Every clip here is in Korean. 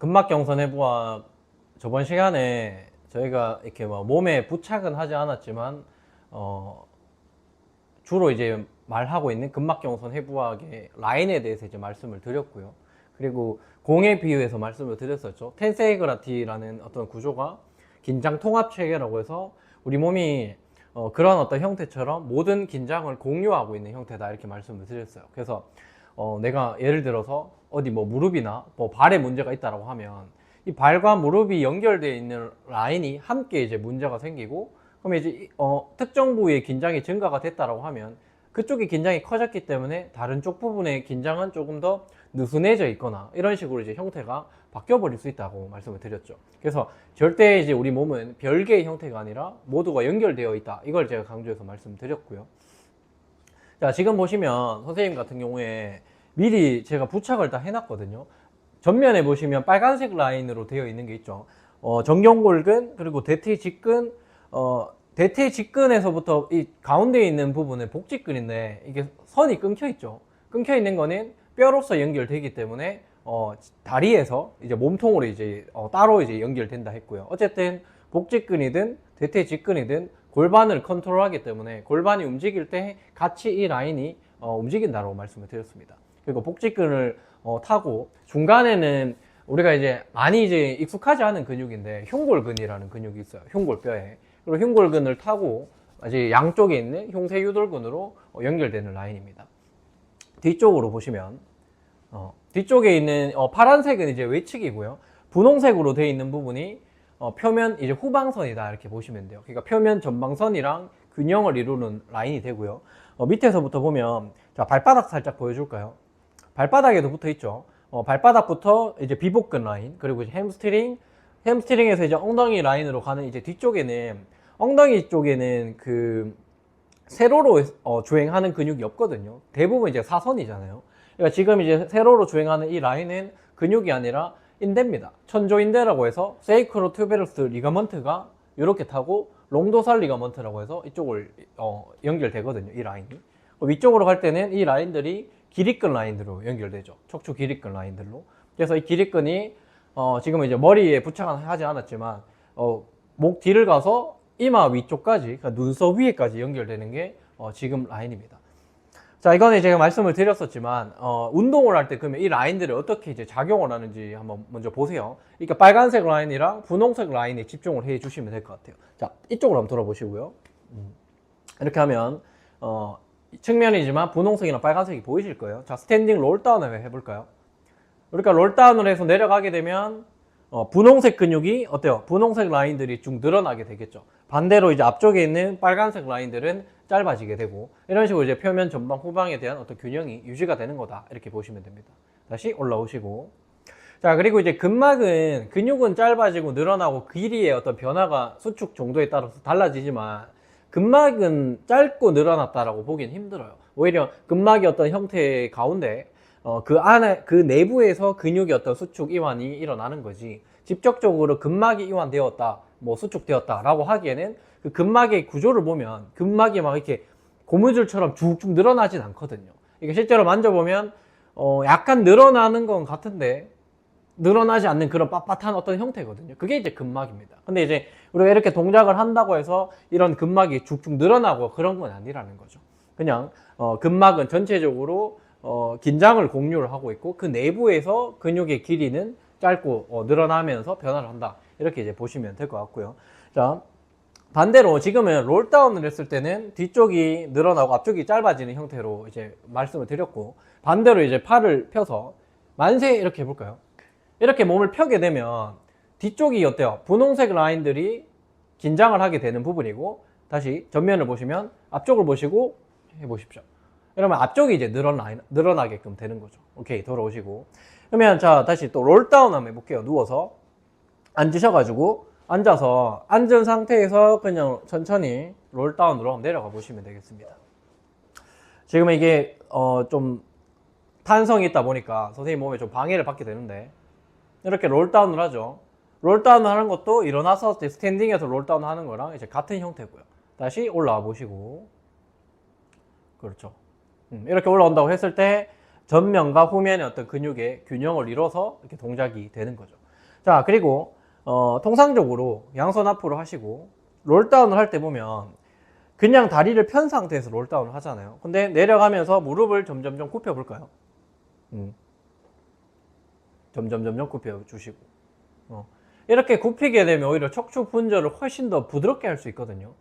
근막경선 해부학 저번 시간에 저희가 이렇게 뭐 몸에 부착은 하지 않았지만 주로 이제 말하고 있는 근막경선 해부학의 라인에 대해서 이제 말씀을 드렸고요. 그리고 공에 비유해서 말씀을 드렸었죠. 텐세이그라티라는 어떤 구조가 긴장 통합 체계라고 해서 우리 몸이 그런 어떤 형태처럼 모든 긴장을 공유하고 있는 형태다 이렇게 말씀을 드렸어요. 그래서 내가 예를 들어서 어디 뭐 무릎이나 뭐 발에 문제가 있다라고 하면 이 발과 무릎이 연결되어 있는 라인이 함께 이제 문제가 생기고, 그러면 이제 특정 부위의 긴장이 증가가 됐다라고 하면 그쪽이 긴장이 커졌기 때문에 다른 쪽 부분의 긴장은 조금 더 느슨해져 있거나 이런 식으로 이제 형태가 바뀌어 버릴 수 있다고 말씀을 드렸죠. 그래서 절대 이제 우리 몸은 별개의 형태가 아니라 모두가 연결되어 있다, 이걸 제가 강조해서 말씀드렸고요. 자, 지금 보시면 선생님 같은 경우에 미리 제가 부착을 다 해놨거든요. 전면에 보시면 빨간색 라인으로 되어 있는 게 있죠. 정경골근, 그리고 대퇴직근, 대퇴직근에서부터 이 가운데에 있는 부분은 복직근인데 이게 선이 끊겨 있죠. 끊겨 있는 거는 뼈로서 연결되기 때문에 다리에서 이제 몸통으로 이제 따로 이제 연결된다 했고요. 어쨌든 복직근이든 대퇴직근이든 골반을 컨트롤하기 때문에 골반이 움직일 때 같이 이 라인이 움직인다고 말씀을 드렸습니다. 그리고 복직근을 타고 중간에는 우리가 이제 많이 이제 익숙하지 않은 근육인데 흉골근이라는 근육이 있어요. 흉골뼈에. 그리고 흉골근을 타고 이제 양쪽에 있는 흉쇄유돌근으로 연결되는 라인입니다. 뒤쪽으로 보시면 뒤쪽에 있는 파란색은 이제 외측이고요. 분홍색으로 되어 있는 부분이 표면 이제 후방선이다 이렇게 보시면 돼요. 그러니까 표면 전방선이랑 균형을 이루는 라인이 되고요. 밑에서부터 보면 자, 발바닥 살짝 보여줄까요? 발바닥에도 붙어 있죠. 발바닥부터 이제 비복근 라인, 그리고 이제 햄스트링에서 이제 엉덩이 라인으로 가는 이제 뒤쪽에는 엉덩이 쪽에는 그 세로로 주행하는 근육이 없거든요. 대부분 이제 사선이잖아요. 그러니까 지금 이제 세로로 주행하는 이 라인은 근육이 아니라 인대입니다. 천조인대라고 해서 세이크로 튜베러스 리가먼트가 이렇게 타고 롱도살 리가먼트라고 해서 이쪽을 연결되거든요. 이 라인이. 위쪽으로 갈 때는 이 라인들이 기립근 라인들로 연결되죠. 척추 기립근 라인들로. 그래서 이 기립근이 지금 이제 머리에 부착은 하지 않았지만 목 뒤를 가서 이마 위쪽까지, 그러니까 눈썹 위에까지 연결되는 게 지금 라인입니다. 자, 이거는 제가 말씀을 드렸었지만 운동을 할 때 그러면 이 라인들이 어떻게 이제 작용을 하는지 한번 먼저 보세요. 그러니까 빨간색 라인이랑 분홍색 라인에 집중을 해 주시면 될 것 같아요. 자, 이쪽으로 한번 돌아보시고요. 이렇게 하면 측면이지만 분홍색이나 빨간색이 보이실 거예요. 자, 스탠딩 롤다운을 해볼까요? 그러니까 롤다운을 해서 내려가게 되면 분홍색 근육이 어때요? 분홍색 라인들이 쭉 늘어나게 되겠죠. 반대로 이제 앞쪽에 있는 빨간색 라인들은 짧아지게 되고, 이런 식으로 이제 표면 전방 후방에 대한 어떤 균형이 유지가 되는 거다 이렇게 보시면 됩니다. 다시 올라오시고, 자, 그리고 이제 근막은 근육은 짧아지고 늘어나고 길이의 어떤 변화가 수축 정도에 따라서 달라지지만 근막은 짧고 늘어났다라고 보기는 힘들어요. 오히려 근막이 어떤 형태의 가운데 그 안에 그 내부에서 근육의 어떤 수축 이완이 일어나는 거지, 직접적으로 근막이 이완되었다, 뭐 수축되었다라고 하기에는 그 근막의 구조를 보면 근막이 막 이렇게 고무줄처럼 쭉쭉 늘어나진 않거든요. 이게 실제로 만져보면 약간 늘어나는 건 같은데 늘어나지 않는 그런 빳빳한 어떤 형태거든요. 그게 이제 근막입니다. 근데 이제 우리가 이렇게 동작을 한다고 해서 이런 근막이 쭉쭉 늘어나고 그런 건 아니라는 거죠. 그냥 근막은 전체적으로 긴장을 공유를 하고 있고 그 내부에서 근육의 길이는 짧고 늘어나면서 변화를 한다, 이렇게 이제 보시면 될 것 같고요. 자, 반대로 지금은 롤다운을 했을 때는 뒤쪽이 늘어나고 앞쪽이 짧아지는 형태로 이제 말씀을 드렸고, 반대로 이제 팔을 펴서 만세 이렇게 해볼까요? 이렇게 몸을 펴게 되면 뒤쪽이 어때요? 분홍색 라인들이 긴장을 하게 되는 부분이고, 다시 전면을 보시면 앞쪽을 보시고 해보십시오. 그러면 앞쪽이 이제 늘어나게끔 되는 거죠. 오케이, 돌아오시고. 그러면 자, 다시 또 롤다운 한번 해볼게요. 누워서 앉으셔가지고 앉아서 앉은 상태에서 그냥 천천히 롤다운으로 내려가 보시면 되겠습니다. 지금 이게 좀 탄성이 있다 보니까 선생님 몸에 좀 방해를 받게 되는데 이렇게 롤다운을 하죠. 롤다운을 하는 것도 일어나서 스탠딩에서 롤다운 하는 거랑 이제 같은 형태고요. 다시 올라와 보시고, 그렇죠. 이렇게 올라온다고 했을 때 전면과 후면의 어떤 근육의 균형을 이뤄서 이렇게 동작이 되는 거죠. 자, 그리고 통상적으로 양손 앞으로 하시고 롤다운을 할 때 보면 그냥 다리를 편 상태에서 롤다운을 하잖아요. 근데 내려가면서 무릎을 점점점 굽혀 볼까요? 점점점점 굽혀 주시고 이렇게 굽히게 되면 오히려 척추 분절을 훨씬 더 부드럽게 할 수 있거든요.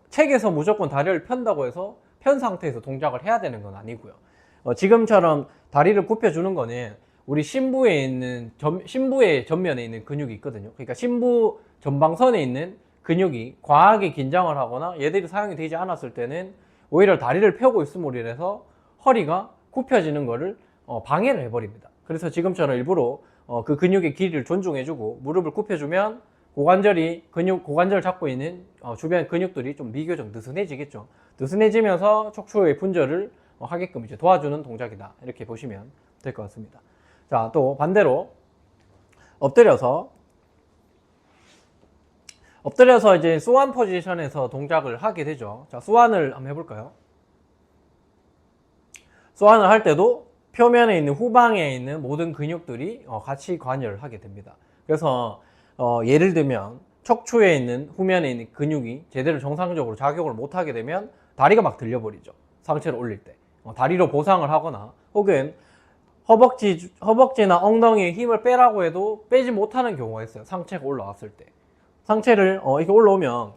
책에서 무조건 다리를 편다고 해서 편 상태에서 동작을 해야 되는 건 아니고요. 지금처럼 다리를 굽혀주는 거는 우리 심부의 전면에 있는 근육이 있거든요. 그러니까 심부 전방선에 있는 근육이 과하게 긴장을 하거나 얘들이 사용이 되지 않았을 때는 오히려 다리를 펴고 있음으로 인해서 허리가 굽혀지는 거를 방해를 해버립니다. 그래서 지금처럼 일부러 그 근육의 길이를 존중해주고 무릎을 굽혀주면 고관절 잡고 있는 주변 근육들이 좀 비교적 느슨해지겠죠. 느슨해지면서 척추의 분절을 하게끔 이제 도와주는 동작이다. 이렇게 보시면 될 것 같습니다. 자, 또 반대로 엎드려서 이제 수완 포지션에서 동작을 하게 되죠. 자, 수완을 한번 해볼까요? 수완을 할 때도 표면에 있는 후방에 있는 모든 근육들이 같이 관여를 하게 됩니다. 그래서 예를 들면 척추에 있는 후면에 있는 근육이 제대로 정상적으로 작용을 못하게 되면 다리가 막 들려버리죠. 상체를 올릴 때 다리로 보상을 하거나 혹은 허벅지나 엉덩이에 힘을 빼라고 해도 빼지 못하는 경우가 있어요. 상체가 올라왔을 때 상체를 이렇게 올라오면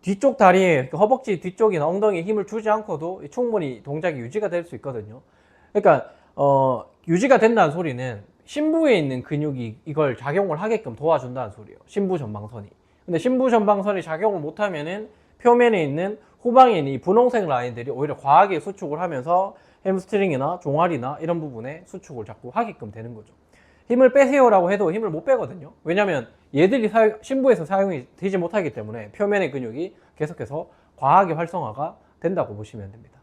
뒤쪽 다리에 허벅지 뒤쪽이나 엉덩이에 힘을 주지 않고도 충분히 동작이 유지가 될 수 있거든요. 그러니까 유지가 된다는 소리는 심부에 있는 근육이 이걸 작용을 하게끔 도와준다는 소리예요. 심부 전방선이. 근데 심부 전방선이 작용을 못하면은 표면에 있는 후방에 있는 이 분홍색 라인들이 오히려 과하게 수축을 하면서 햄스트링이나 종아리나 이런 부분에 수축을 자꾸 하게끔 되는 거죠. 힘을 빼세요라고 해도 힘을 못 빼거든요. 왜냐하면 얘들이 심부에서 사용이 되지 못하기 때문에 표면의 근육이 계속해서 과하게 활성화가 된다고 보시면 됩니다.